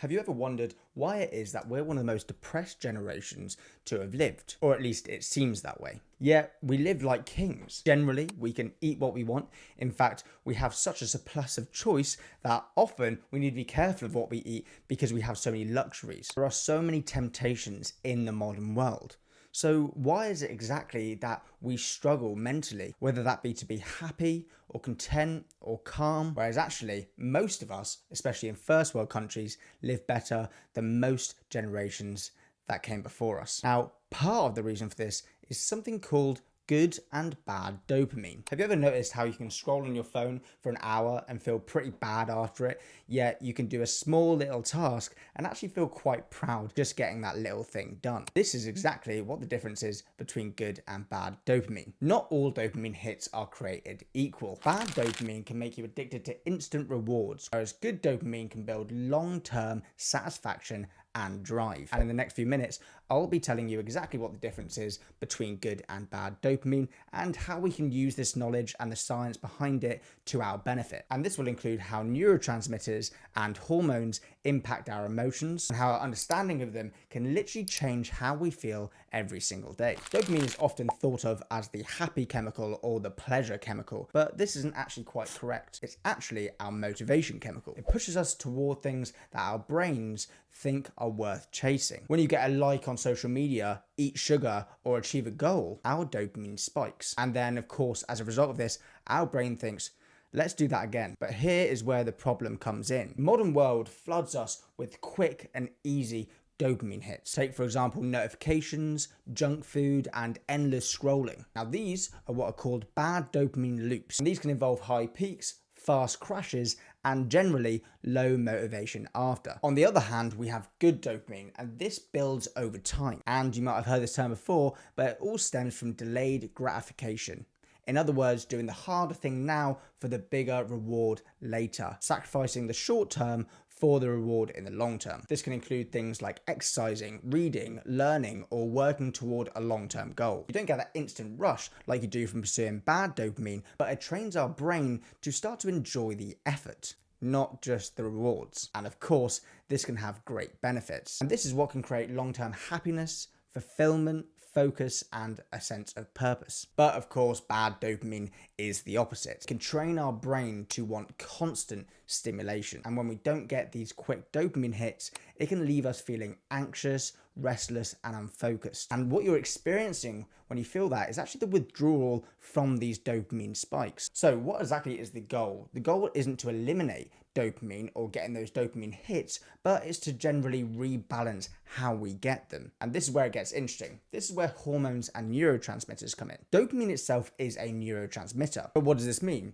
Have you ever wondered why it is that we're one of the most depressed generations to have lived? Or at least it seems that way. Yet we live like kings. Generally, we can eat what we want. In fact, we have such a surplus of choice that often we need to be careful of what we eat because we have so many luxuries. There are so many temptations in the modern world. So why is it exactly that we struggle mentally, whether that be to be happy or content or calm, whereas actually most of us, especially in first world countries, live better than most generations that came before us? Now, part of the reason for this is something called good and bad dopamine. Have you ever noticed how you can scroll on your phone for an hour and feel pretty bad after it, yet you can do a small little task and actually feel quite proud just getting that little thing done? This is exactly what the difference is between good and bad dopamine. Not all dopamine hits are created equal. Bad dopamine can make you addicted to instant rewards, whereas good dopamine can build long-term satisfaction and drive. And in the next few minutes, I'll be telling you exactly what the difference is between good and bad dopamine and how we can use this knowledge and the science behind it to our benefit. And this will include how neurotransmitters and hormones impact our emotions and how our understanding of them can literally change how we feel every single day. Dopamine is often thought of as the happy chemical or the pleasure chemical, but this isn't actually quite correct. It's actually our motivation chemical. It pushes us toward things that our brains think are worth chasing. When you get a like on social media, eat sugar, or achieve a goal, our dopamine spikes. And then, of course, as a result of this, our brain thinks, let's do that again. But here is where the problem comes in. The modern world floods us with quick and easy dopamine hits. Take, for example, notifications, junk food, and endless scrolling. Now, these are what are called bad dopamine loops. And these can involve high peaks, fast crashes, and generally low motivation after. On the other hand, we have good dopamine, and this builds over time. And you might have heard this term before, but it all stems from delayed gratification. In other words, doing the harder thing now for the bigger reward later, sacrificing the short term for the reward in the long term. This can include things like exercising, reading, learning, or working toward a long-term goal. You don't get that instant rush like you do from pursuing bad dopamine, but it trains our brain to start to enjoy the effort, not just the rewards. And of course, this can have great benefits. And this is what can create long-term happiness, fulfillment, focus, and a sense of purpose. But of course, bad dopamine is the opposite. It can train our brain to want constant stimulation. And when we don't get these quick dopamine hits, it can leave us feeling anxious, restless, and unfocused. And what you're experiencing when you feel that is actually the withdrawal from these dopamine spikes. So what exactly is the goal? The goal isn't to eliminate dopamine or getting those dopamine hits, but it's to generally rebalance how we get them. And this is where it gets interesting. This is where hormones and neurotransmitters come in. Dopamine itself is a neurotransmitter. But what does this mean?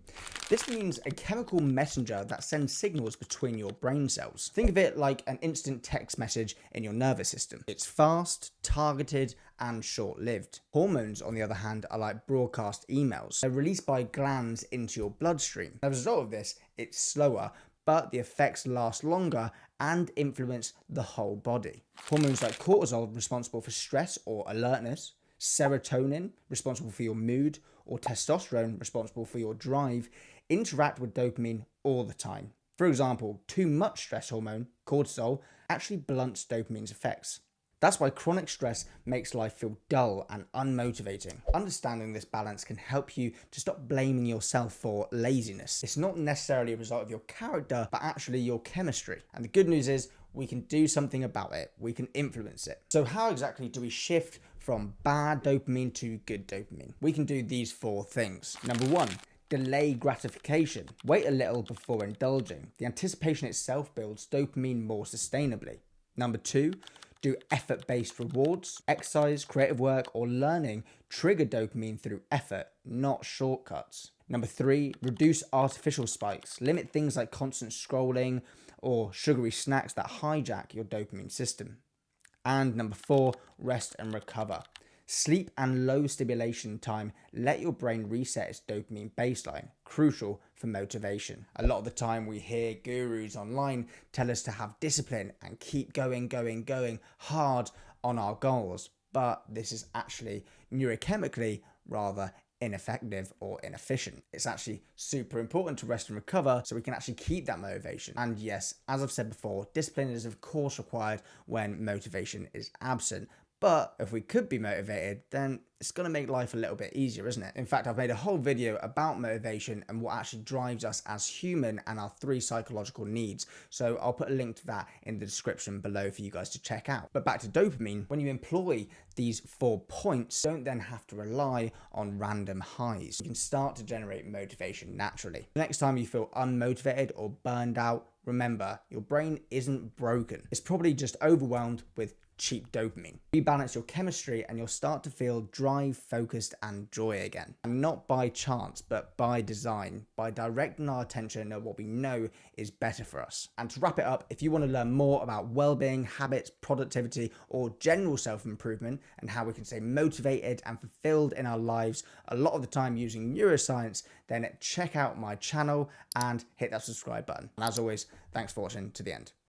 This means a chemical messenger that sends signals between your brain cells. Think of it like an instant text message in your nervous system. It's fast, targeted, and short-lived. Hormones, on the other hand, are like broadcast emails. They're released by glands into your bloodstream. As a result of this, it's slower, but the effects last longer and influence the whole body. Hormones like cortisol, responsible for stress or alertness, serotonin, responsible for your mood, or testosterone, responsible for your drive, interact with dopamine all the time. For example, too much stress hormone, cortisol, actually blunts dopamine's effects. That's why chronic stress makes life feel dull and unmotivating. Understanding this balance can help you to stop blaming yourself for laziness. It's not necessarily a result of your character, but actually your chemistry. And the good news is we can do something about it. We can influence it. So how exactly do we shift from bad dopamine to good dopamine? We can do these 4 things. Number 1, delay gratification. Wait a little before indulging. The anticipation itself builds dopamine more sustainably. Number 2, do effort-based rewards. Exercise, creative work, or learning trigger dopamine through effort, not shortcuts. Number 3, reduce artificial spikes. Limit things like constant scrolling or sugary snacks that hijack your dopamine system. And number 4, rest and recover. Sleep and low stimulation time let your brain reset its dopamine baseline, crucial for motivation. A lot of the time we hear gurus online tell us to have discipline and keep going hard on our goals, but this is actually neurochemically rather ineffective or inefficient. It's actually super important to rest and recover so we can actually keep that motivation. And yes, as I've said before, discipline is of course required when motivation is absent. But if we could be motivated, then it's going to make life a little bit easier, isn't it? In fact, I've made a whole video about motivation and what actually drives us as human and our 3 psychological needs. So I'll put a link to that in the description below for you guys to check out. But back to dopamine, when you employ these 4 points, you don't then have to rely on random highs. You can start to generate motivation naturally. The next time you feel unmotivated or burned out, remember, your brain isn't broken. It's probably just overwhelmed with cheap dopamine. Rebalance your chemistry and you'll start to feel drive, focused and joy again. And not by chance, but by design, by directing our attention at what we know is better for us. And to wrap it up, if you want to learn more about well-being, habits, productivity, or general self-improvement and how we can stay motivated and fulfilled in our lives, a lot of the time using neuroscience, then check out my channel and hit that subscribe button. And as always, thanks for watching to the end.